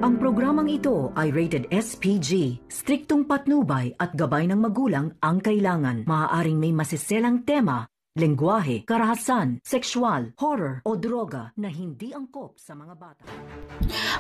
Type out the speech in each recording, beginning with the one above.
Ang programang ito ay rated SPG. Striktong patnubay at gabay ng magulang ang kailangan. Maaaring may masiselang tema, lengguwahe, karahasan, sexual, horror o droga na hindi angkop sa mga bata.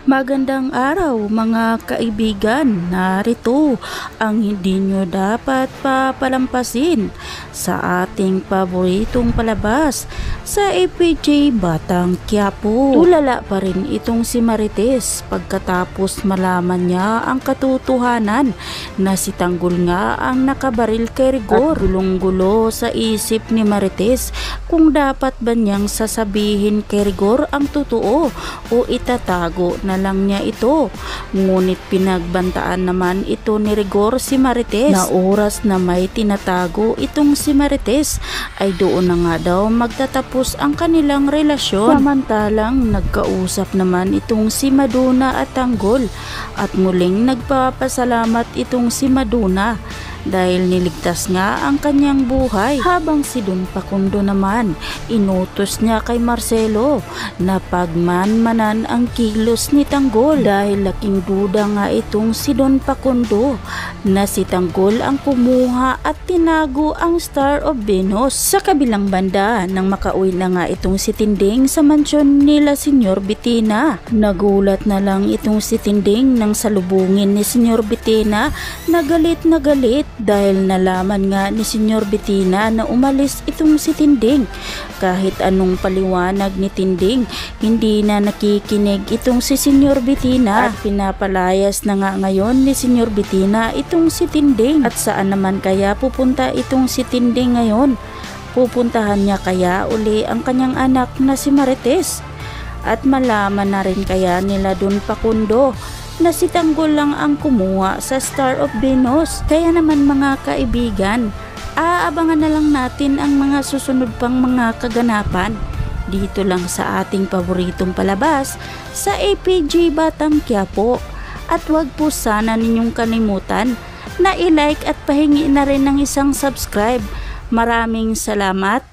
Magandang araw mga kaibigan, narito ang hindi nyo dapat papalampasin sa ating paboritong palabas sa APJ Batang Quiapo. Tulala pa rin itong si Marites pagkatapos malaman niya ang katotohanan na si Tanggol nga ang nakabaril kay Rigor. At gulong-gulo sa isip ni Marites kung dapat ba niyang sasabihin kay Rigor ang totoo o itatago na lang niya ito. Ngunit pinagbantaan naman ito ni Rigor si Marites na oras na may tinatago itong si Marites ay doon na nga daw magtatapos ang kanilang relasyon. Samantalang nagkausap naman itong si Maduna at Tanggol at muling nagpapasalamat itong si Maduna dahil niligtas nga ang kanyang buhay, habang si Don Pakundo naman inutos niya kay Marcelo na pagmanmanan ang kilos ni Tanggol dahil laking duda nga itong si Don Pakundo na si Tanggol ang kumuha at tinago ang Star of Venus. Sa kabilang banda, nang makauwi na nga itong si Tinding sa mansyon nila Senyor Bitina, nagulat na lang itong si Tinding nang salubungin ni Senyor Bitina na galit dahil nalaman nga ni Senyor Bitina na umalis itong si Tinding. Kahit anong paliwanag ni Tinding, hindi na nakikinig itong si Senyor Bitina at pinapalayas na nga ngayon ni Senyor Bitina itong si Tinding. At saan naman kaya pupunta itong si Tinding ngayon? Pupuntahan niya kaya uli ang kanyang anak na si Marites? At malaman na rin kaya nila Don Pakundo na si Tanggol lang ang kumuha sa Star of Venus? Kaya naman mga kaibigan, aabangan na lang natin ang mga susunod pang mga kaganapan dito lang sa ating paboritong palabas sa APJ Batang Quiapo. At wag po sana ninyong kalimutan na i-like at pahingi na rin ng isang subscribe. Maraming salamat